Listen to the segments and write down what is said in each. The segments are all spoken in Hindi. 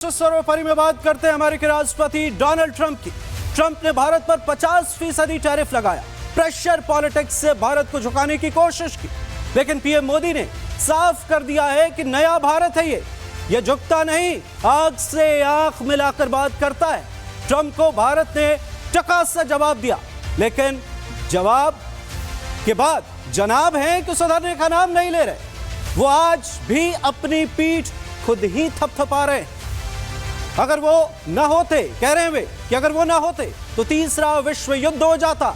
सर्वोपरि में बात करते हैं अमेरिकी राष्ट्रपति डोनाल्ड ट्रंप की। ट्रंप ने भारत पर 50% टैरिफ लगाया, प्रेशर पॉलिटिक्स से भारत को झुकाने की कोशिश की, लेकिन पीएम मोदी ने साफ कर दिया है कि नया भारत है ये झुकता नहीं, आंख से आंख मिलाकर बात करता है। ट्रंप को भारत ने टका सा जवाब दिया, लेकिन जवाब के बाद जनाब हैं कि सुधरने का नाम नहीं ले रहे। वो आज भी अपनी पीठ खुद ही थपथपा रहे हैं। अगर वो ना होते, कह रहे हैं वे कि अगर वो ना होते तो तीसरा विश्व युद्ध हो जाता।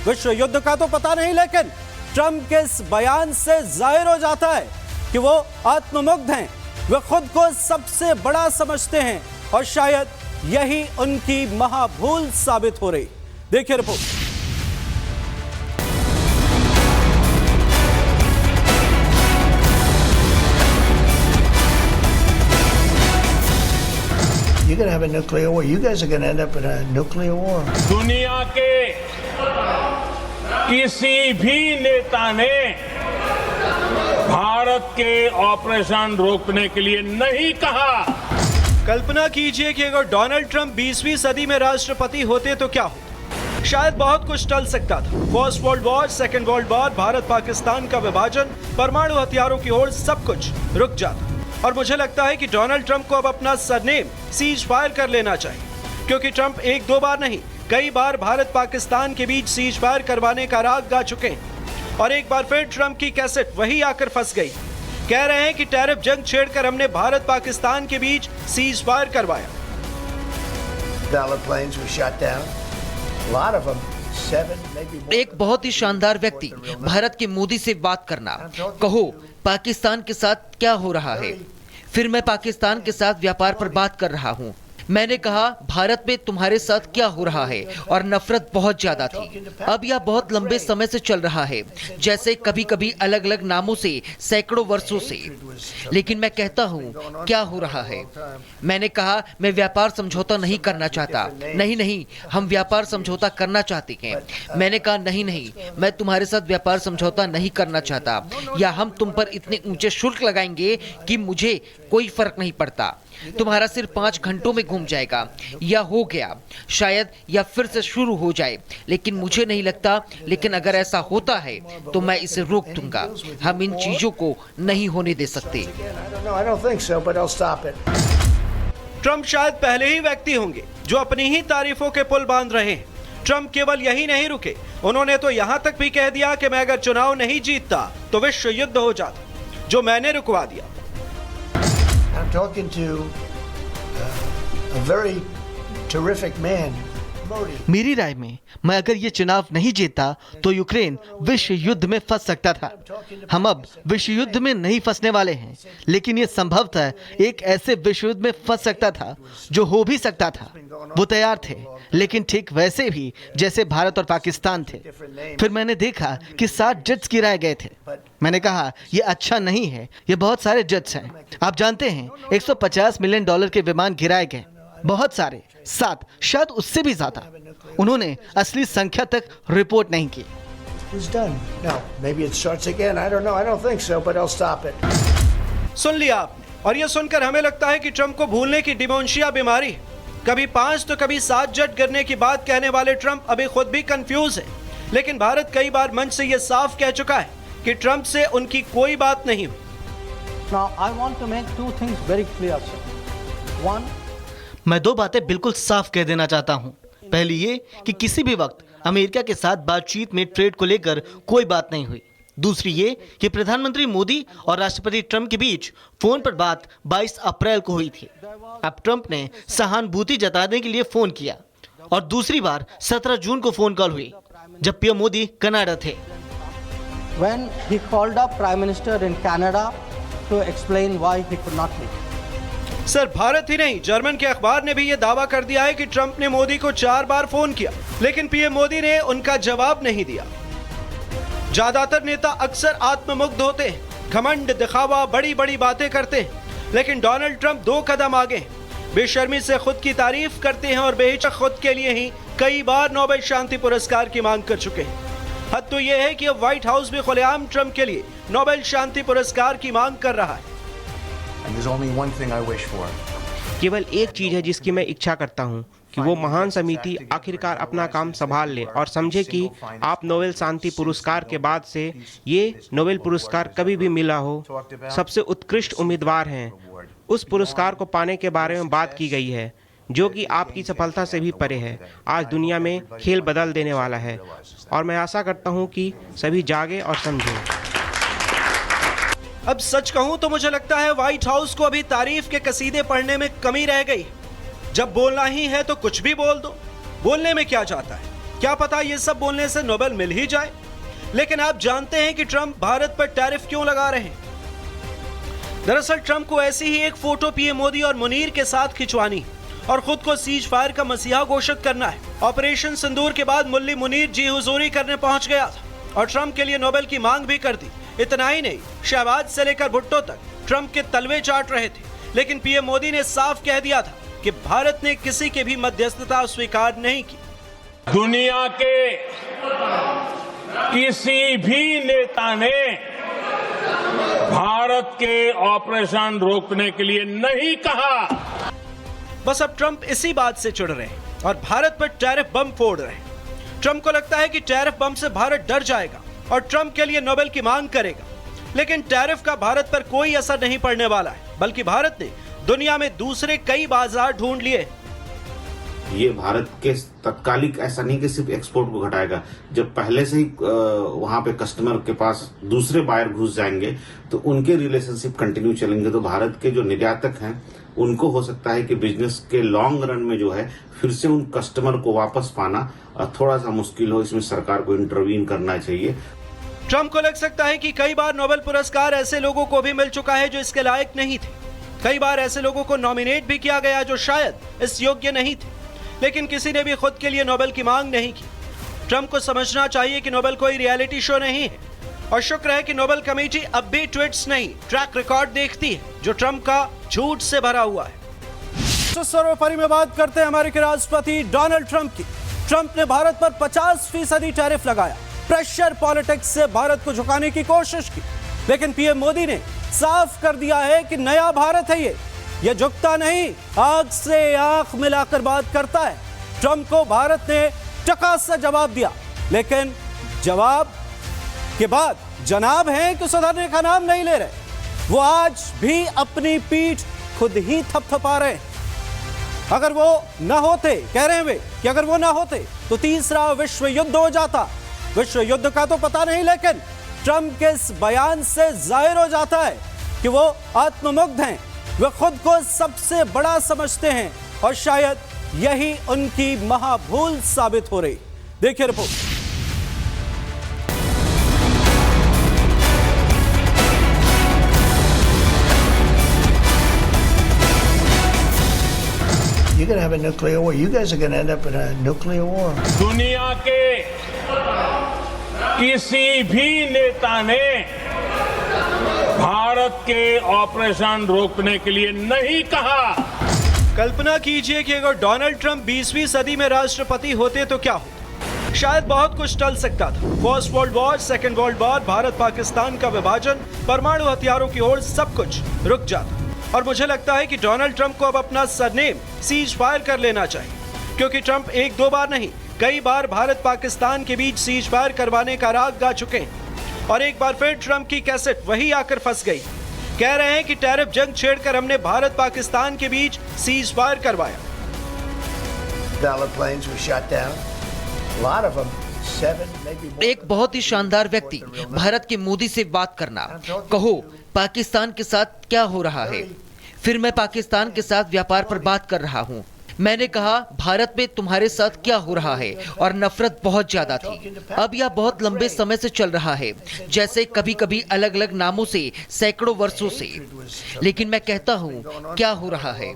विश्व युद्ध का तो पता नहीं, लेकिन ट्रंप के इस बयान से जाहिर हो जाता है कि वो आत्ममुग्ध हैं, वे खुद को सबसे बड़ा समझते हैं और शायद यही उनकी महाभूल साबित हो रही। देखिए report. You're going to have a nuclear war. You guys are going to end up in a nuclear war. दुनिया के किसी भी नेता ने भारत के ऑपरेशन रोकने के लिए नहीं कहा। कल्पना कीजिए कि अगर डोनाल्ड ट्रंप 20वीं सदी में राष्ट्रपति होते तो क्या होता। शायद बहुत कुछ टल सकता था। First world war, second world war, Bharat Pakistan का विभाजन, परमाणु हथियारों की होड़, सब कुछ रुक जाता। और मुझे लगता है कि डोनाल्ड ट्रंप को अब अपना सरनेम सीज फायर कर लेना चाहिए, क्योंकि ट्रंप एक दो बार नहीं, कई बार भारत पाकिस्तान के बीच सीज फायर करवाने का राग गा चुके हैं। और एक बार फिर ट्रंप की कैसेट वही आकर फंस गई। कह रहे हैं कि टैरिफ जंग छेड़कर हमने भारत पाकिस्तान के बीच सीज फायर करवाया। एक बहुत ही शानदार व्यक्ति भारत के मोदी से बात करना, कहो पाकिस्तान के साथ क्या हो रहा है। फिर मैं पाकिस्तान के साथ व्यापार पर बात कर रहा हूँ। मैंने कहा भारत में तुम्हारे साथ क्या हो रहा है, और नफरत बहुत ज्यादा थी। अब यह बहुत लंबे समय से चल रहा है, जैसे कभी कभी अलग अलग नामों से, सैकड़ों वर्षों से। लेकिन मैं कहता हूँ क्या हो रहा है। मैंने कहा मैं व्यापार समझौता नहीं करना चाहता। नहीं, हम व्यापार समझौता करना चाहते हैं। मैंने कहा नहीं, मैं तुम्हारे साथ व्यापार समझौता नहीं करना चाहता, या हम तुम पर इतने ऊंचे शुल्क लगाएंगे कि मुझे कोई फर्क नहीं पड़ता। तुम्हारा सिर 5 घंटों में घूम जाएगा, या हो गया शायद, या फिर से शुरू हो जाए, लेकिन मुझे नहीं लगता। लेकिन अगर ऐसा होता है तो मैं इसे रोक दूंगा। हम इन चीजों को नहीं होने दे सकते। ट्रंप शायद पहले ही व्यक्ति होंगे जो अपनी ही तारीफों के पुल बांध रहे हैं। ट्रंप केवल यही नहीं रुके, उन्होंने तो यहां तक भी कह दिया कि मैं अगर चुनाव नहीं जीतता तो विश्व युद्ध हो जाता, जो मैंने रुकवा दिया। I'm talking to a very terrific man, Modi. मेरी राय में मैं अगर ये चुनाव नहीं जीता तो यूक्रेन विश्व युद्ध में फंस सकता था। हम अब विश्व युद्ध में नहीं फंसने वाले हैं, लेकिन ये संभवतः एक ऐसे विश्व युद्ध में फंस सकता था जो हो भी सकता था। वो तैयार थे, लेकिन ठीक वैसे भी जैसे भारत और पाकिस्तान थे। फिर मैंने देखा कि 60 जेट्स गिराए गए थे। मैंने कहा ये अच्छा नहीं है, ये बहुत सारे जेट्स हैं। आप जानते हैं $150 मिलियन के विमान गिराए गए, बहुत सारे, 7 शायद उससे भी ज्यादा। उन्होंने असली संख्या तक रिपोर्ट नहीं की। सुन लिया आपने, और ये सुनकर हमें लगता है कि ट्रंप को भूलने की डिमेंशिया बीमारी है। कभी 5 तो कभी 7 जेट गिरने की बात कहने वाले ट्रंप अभी खुद भी कंफ्यूज है। लेकिन भारत कई बार मंच से यह साफ कह चुका है कि ट्रंप से उनकी कोई बात नहीं हुई। Now, I want to make 2 things very clear, sir. One, मैं 2 बातें बिल्कुल साफ कह देना चाहता हूँ। पहली ये कि किसी भी वक्त अमेरिका के साथ बातचीत में ट्रेड को लेकर कोई बात नहीं हुई। दूसरी ये कि प्रधानमंत्री मोदी और राष्ट्रपति ट्रंप के बीच फोन पर बात 22 अप्रैल को हुई थी। अब ट्रंप ने सहानुभूति जताने के लिए फोन किया, और दूसरी बार 17 जून को फोन कॉल हुई जब पीएम मोदी कनाडा थे। when he called up Prime Minister in Canada to explain why he could not meet. Sir, Bharat ही नहीं, जर्मन के अखबार ने भी यह दावा कर दिया है कि ट्रंप ने मोदी को 4 बार फोन किया, लेकिन पीएम मोदी ने उनका जवाब नहीं दिया। ज्यादातर नेता अक्सर आत्ममुग्ध होते हैं, घमंड, दिखावा, बड़ी बड़ी बातें करते हैं, लेकिन डोनाल्ड ट्रंप 2 कदम आगे हैं। बेशर्मी से खुद की तारीफ करते हैं और बेहिचक खुद के लिए ही कई बार नोबेल शांति पुरस्कार की मांग कर चुके हैं। हद तो यह है कि अब व्हाइट हाउस भी खुलेआम ट्रंप के लिए नोबेल शांति पुरस्कार की मांग कर रहा है। And there's only one thing I wish for. केवल एक चीज है जिसकी मैं इच्छा करता हूं कि वो महान समिति आखिरकार अपना काम संभाल ले और समझे कि आप नोबेल शांति पुरस्कार के बाद से ये नोबेल पुरस्कार कभी भी मिला हो सबसे उत्कृष्ट उम्मीदवार हैं। उस पुरस्कार को पाने के बारे में बात की गई है जो कि आपकी सफलता से भी परे है। आज दुनिया में खेल बदल देने वाला है और मैं आशा करता हूं कि सभी जागे और समझें। अब सच कहूं तो मुझे लगता है व्हाइट हाउस को अभी तारीफ के कसीदे पढ़ने में कमी रह गई। जब बोलना ही है तो कुछ भी बोल दो। बोलने में क्या जाता है, क्या पता ये सब बोलने से नोबेल मिल ही जाए। लेकिन आप जानते हैं कि ट्रंप भारत पर टैरिफ क्यों लगा रहे हैं? दरअसल ट्रंप को ऐसी ही एक फोटो पीएम मोदी और मुनीर के साथ खिंचवानी है और खुद को सीज फायर का मसीहा घोषित करना है। ऑपरेशन सिंदूर के बाद मुल्ली मुनीर जी हुजूरी करने पहुंच गया था और ट्रंप के लिए नोबेल की मांग भी कर दी। इतना ही नहीं, शहबाज से लेकर भुट्टो तक ट्रंप के तलवे चाट रहे थे। लेकिन पीएम मोदी ने साफ कह दिया था कि भारत ने किसी के भी मध्यस्थता स्वीकार नहीं की। दुनिया के किसी भी नेता ने भारत के ऑपरेशन रोकने के लिए नहीं कहा। बस अब ट्रंप इसी बात से चिढ़ रहे हैं और भारत पर टैरिफ बम फोड़ रहे हैं। ट्रंप को लगता है कि टैरिफ बम से भारत डर जाएगा और ट्रंप के लिए नोबेल की मांग करेगा। लेकिन टैरिफ का भारत पर कोई असर नहीं पड़ने वाला है, बल्कि भारत ने दुनिया में दूसरे कई बाजार ढूंढ लिए। ये भारत के तत्कालिक ऐसा नहीं कि सिर्फ एक्सपोर्ट को घटाएगा। जब पहले से ही वहां पे कस्टमर के पास दूसरे बायर घुस जाएंगे तो उनके रिलेशनशिप कंटिन्यू चलेंगे, तो भारत के जो निर्यातक हैं उनको हो सकता है कि बिजनेस के लॉन्ग रन में जो है फिर से उन कस्टमर को वापस पाना थोड़ा सा मुश्किल हो। इसमें सरकार को इंटरवीन करना चाहिए। ट्रंप को लग सकता है कि कई बार नोबेल पुरस्कार ऐसे लोगों को भी मिल चुका है जो इसके लायक नहीं थे। कई बार ऐसे लोगों को नॉमिनेट भी किया गया जो शायद इस योग्य नहीं थे, लेकिन किसी ने भी खुद के लिए नोबेल की मांग नहीं की। ट्रंप को समझना चाहिए कि नोबेल कोई रियलिटी शो नहीं है और शुक्र है कि नोबेल कमेटी अब भी ट्वीट्स नहीं, ट्रैक रिकॉर्ड देखती है जो ट्रंप का झूठ से भरा हुआ है। सर्वोपरि में बात करते हैं अमेरिकी राष्ट्रपति डोनाल्ड ट्रंप की। ट्रंप ने भारत पर 50% टैरिफ लगाया, प्रेशर पॉलिटिक्स से भारत को झुकाने की कोशिश की। लेकिन पीएम मोदी ने साफ कर दिया है कि नया भारत है ये झुकता नहीं, आंख से आंख मिलाकर बात करता है। ट्रंप को भारत ने टका सा जवाब दिया, लेकिन जवाब के बाद जनाब हैं कि सुधरने का नाम नहीं ले रहे। वो आज भी अपनी पीठ खुद ही थपथपा रहे हैं। अगर वो ना होते, कह रहे हैं वे कि अगर वो ना होते तो तीसरा विश्व युद्ध हो जाता। विश्व युद्ध का तो पता नहीं, लेकिन ट्रंप के इस बयान से जाहिर हो जाता है कि वो आत्ममुग्ध हैं, वे खुद को सबसे बड़ा समझते हैं और शायद यही उनकी महाभूल साबित हो रही। देखिए report. You're going to have a nuclear war. You guys are going to end up in a nuclear war. दुनिया के किसी भी नेता ने भारत के ऑपरेशन रोकने के लिए नहीं कहा। कल्पना कीजिए कि अगर डोनाल्ड ट्रंप 20वीं सदी में राष्ट्रपति होते तो क्या होता। शायद बहुत कुछ टल सकता था। First world war, second world war, Bharat Pakistan का विभाजन, परमाणु हथियारों की ओर सब कुछ रुक जाता। और मुझे लगता है कि डोनाल्ड ट्रंप को अब अपना सरनेम सीज फायर कर लेना चाहिए, क्योंकि ट्रंप एक दो बार नहीं, कई बार भारत पाकिस्तान के बीच सीज फायर करवाने का राग गा चुके हैं। और एक बार फिर ट्रंप की कैसेट वही आकर फंस गई। कह रहे हैं कि टैरिफ जंग छेड़कर हमने भारत पाकिस्तान के बीच सीज फायर करवाया। एक बहुत ही शानदार व्यक्ति, भारत के मोदी से बात करना, कहो पाकिस्तान के साथ क्या हो रहा है। फिर मैं पाकिस्तान के साथ व्यापार पर बात कर रहा हूँ। मैंने कहा भारत में तुम्हारे साथ क्या हो रहा है, और नफरत बहुत ज्यादा थी। अब यह बहुत लंबे समय से चल रहा है, जैसे कभी कभी अलग अलग नामों से, सैकड़ों वर्षों से। लेकिन मैं कहता हूँ क्या हो रहा है।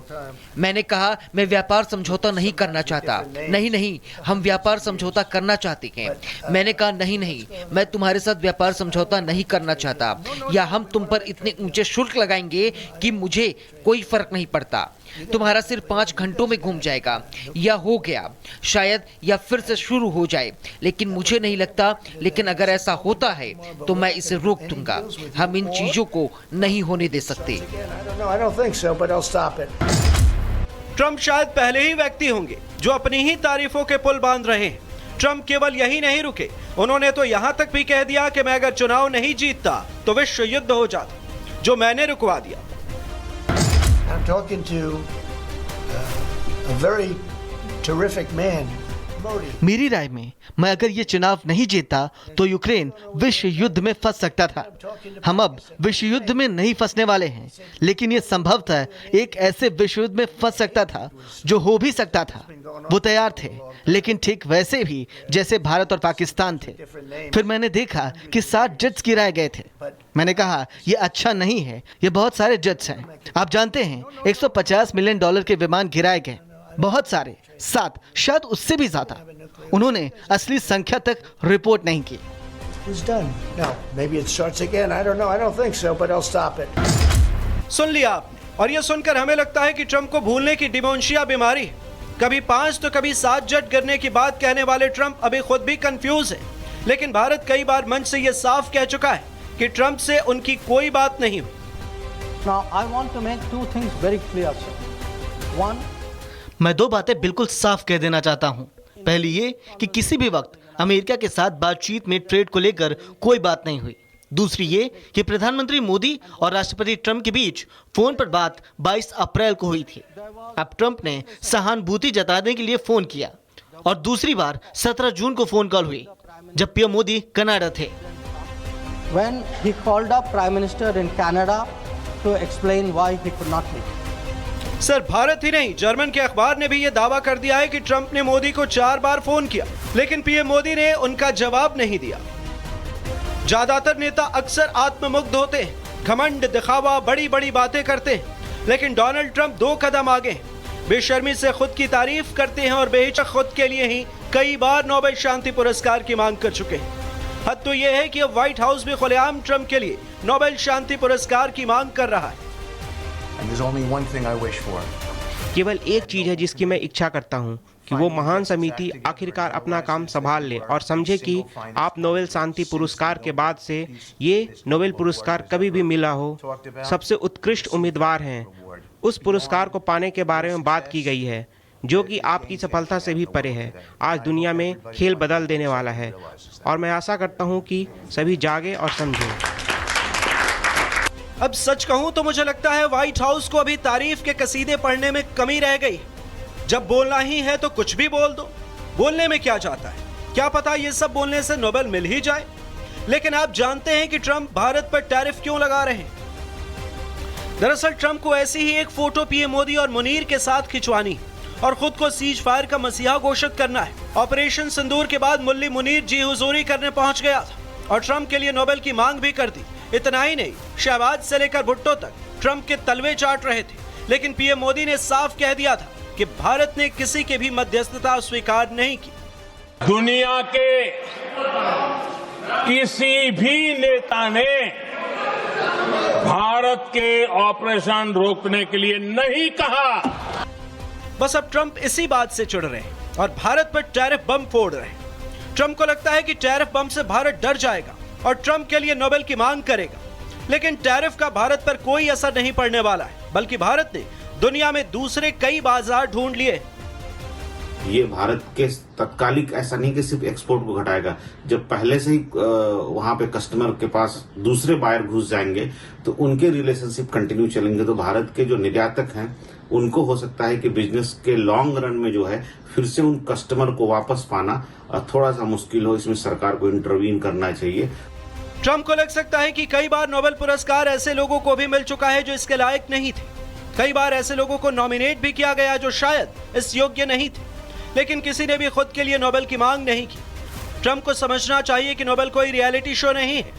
मैंने कहा मैं व्यापार समझौता नहीं करना चाहता। नहीं, हम व्यापार समझौता करना चाहते हैं। मैंने कहा नहीं, मैं तुम्हारे साथ व्यापार समझौता नहीं करना चाहता, या हम तुम पर इतने ऊंचे शुल्क लगाएंगे कि मुझे कोई फर्क नहीं पड़ता। तुम्हारा सिर 5 घंटों में घूम जाएगा, या हो गया शायद, या फिर से शुरू हो जाए। लेकिन मुझे नहीं लगता, लेकिन अगर ऐसा होता है तो मैं इसे रोक दूंगा। हम इन चीजों को नहीं होने दे सकते। ट्रंप शायद पहले ही व्यक्ति होंगे जो अपनी ही तारीफों के पुल बांध रहे हैं। ट्रंप केवल यही नहीं रुके, उन्होंने तो यहां तक भी कह दिया कि मैं अगर चुनाव नहीं जीतता तो विश्व युद्ध हो जाता, जो मैंने रुकवा दिया। I'm talking to a very terrific man, Modi. मेरी राय में मैं अगर ये चुनाव नहीं जीतता तो यूक्रेन विश्व युद्ध में फंस सकता था। हम अब विश्व युद्ध में नहीं फंसने वाले हैं, लेकिन ये संभवतः एक ऐसे विश्व युद्ध में फंस सकता था जो हो भी सकता था। वो तैयार थे, लेकिन ठीक वैसे भी जैसे भारत और पाकिस्तान थे। फिर मैंने देखा कि 7 जेट्स गिराए गए थे। मैंने कहा ये अच्छा नहीं है, ये बहुत सारे जेट्स हैं। आप जानते हैं $150 मिलियन के विमान गिराए गए, बहुत सारे, 7 शायद उससे भी ज्यादा। उन्होंने असली संख्या तक रिपोर्ट नहीं की। It's done. Now, maybe it starts again. I don't know. I don't think so, but I'll stop it. सुन लिया आपने, और ये सुनकर हमें लगता है कि ट्रंप को भूलने की डिमेंशिया बीमारी है। कभी 5 तो कभी 7 जेट गिरने की बात कहने वाले ट्रंप अभी खुद भी कंफ्यूज है। लेकिन भारत कई बार मंच से ये साफ कह चुका है कि ट्रंप से उनकी कोई बात नहीं हुई। Now, I want to make 2 things very clear, sir. One, मैं 2 बातें बिल्कुल साफ कह देना चाहता हूं। पहली ये कि किसी भी वक्त अमेरिका के साथ बातचीत में ट्रेड को लेकर कोई बात नहीं हुई। दूसरी ये कि प्रधानमंत्री मोदी और राष्ट्रपति ट्रंप के बीच फोन पर बात 22 अप्रैल को हुई थी। अब ट्रंप ने सहानुभूति जताने के लिए फोन किया, और दूसरी बार 17 जून को फोन कॉल हुई जब पीएम मोदी कनाडा थे। when he called up Prime Minister in Canada to explain why he could not meet. Sir, Bharat ही नहीं, जर्मन के अखबार ने भी ये दावा कर दिया है कि ट्रंप ने मोदी को 4 बार फोन किया, लेकिन पीएम मोदी ने उनका जवाब नहीं दिया। ज्यादातर नेता अक्सर आत्ममुग्ध होते हैं, घमंड, दिखावा, बड़ी बड़ी बातें करते हैं, लेकिन डोनाल्ड ट्रंप 2 कदम आगे हैं। बेशर्मी से खुद की तारीफ करते हैं और बेहिचक खुद के लिए ही कई बार नोबेल शांति पुरस्कार की मांग कर चुके हैं। हद तो यह है कि अब व्हाइट हाउस भी खुलेआम ट्रंप के लिए नोबेल शांति पुरस्कार की मांग कर रहा है। And there's only one thing I wish for. केवल एक चीज है जिसकी मैं इच्छा करता हूं कि वो महान समिति आखिरकार अपना काम संभाल ले और समझे कि आप नोबेल शांति पुरस्कार के बाद से ये नोबेल पुरस्कार कभी भी मिला हो, सबसे उत्कृष्ट उम्मीदवार हैं। उस पुरस्कार को पाने के बारे में बात की गई है, जो कि आपकी सफलता से भी परे है। आज दुनिया में खेल बदल देने वाला है, और मैं आशा करता हूं कि सभी जागे और समझें। अब सच कहूं तो मुझे लगता है व्हाइट हाउस को अभी तारीफ के कसीदे पढ़ने में कमी रह गई। जब बोलना ही है तो कुछ भी बोल दो। बोलने में क्या जाता है, क्या पता ये सब बोलने से नोबेल मिल ही जाए। लेकिन आप जानते हैं कि ट्रंप भारत पर टैरिफ क्यों लगा रहे हैं? दरअसल ट्रंप को ऐसी ही एक फोटो पीएम मोदी और मुनीर के साथ खिंचवानी और खुद को सीज फायर का मसीहा घोषित करना है। ऑपरेशन सिंदूर के बाद मुल्ली मुनीर जी हुजूरी करने पहुंच गया था और ट्रंप के लिए नोबेल की मांग भी कर दी। इतना ही नहीं, शहबाज से लेकर भुट्टो तक ट्रंप के तलवे चाट रहे थे, लेकिन पीएम मोदी ने साफ कह दिया था कि भारत ने किसी के भी मध्यस्थता स्वीकार नहीं की। दुनिया के किसी भी नेता ने भारत के ऑपरेशन रोकने के लिए नहीं कहा। बस अब ट्रंप इसी बात से चिढ़ रहे हैं और भारत पर टैरिफ बम फोड़ रहे हैं। ट्रंप को लगता है कि टैरिफ बम से भारत डर जाएगा और ट्रंप के लिए नोबेल की मांग करेगा, लेकिन टैरिफ का भारत पर कोई असर नहीं पड़ने वाला है, बल्कि भारत ने दुनिया में दूसरे कई बाजार ढूंढ लिए। ये भारत के तत्कालिक ऐसा नहीं कि सिर्फ एक्सपोर्ट को घटाएगा, जब पहले से ही वहां पे कस्टमर के पास दूसरे बायर घुस जाएंगे तो उनके रिलेशनशिप कंटिन्यू चलेंगे, तो भारत के जो निर्यातक हैं उनको हो सकता है कि बिजनेस के लॉन्ग रन में जो है फिर से उन कस्टमर को वापस पाना थोड़ा सा मुश्किल हो। इसमें सरकार को इंटरवीन करना चाहिए। ट्रंप को लग सकता है कि कई बार नोबेल पुरस्कार ऐसे लोगों को भी मिल चुका है जो इसके लायक नहीं थे। कई बार ऐसे लोगों को नॉमिनेट भी किया गया जो शायद इस योग्य नहीं थे, लेकिन किसी ने भी खुद के लिए नोबेल की मांग नहीं की। ट्रंप को समझना चाहिए कि नोबेल कोई रियलिटी शो नहीं है,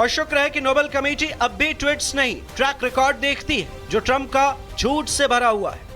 और शुक्र है कि नोबेल कमेटी अब भी ट्वीट्स नहीं ट्रैक रिकॉर्ड देखती है जो ट्रंप का झूठ से भरा हुआ है।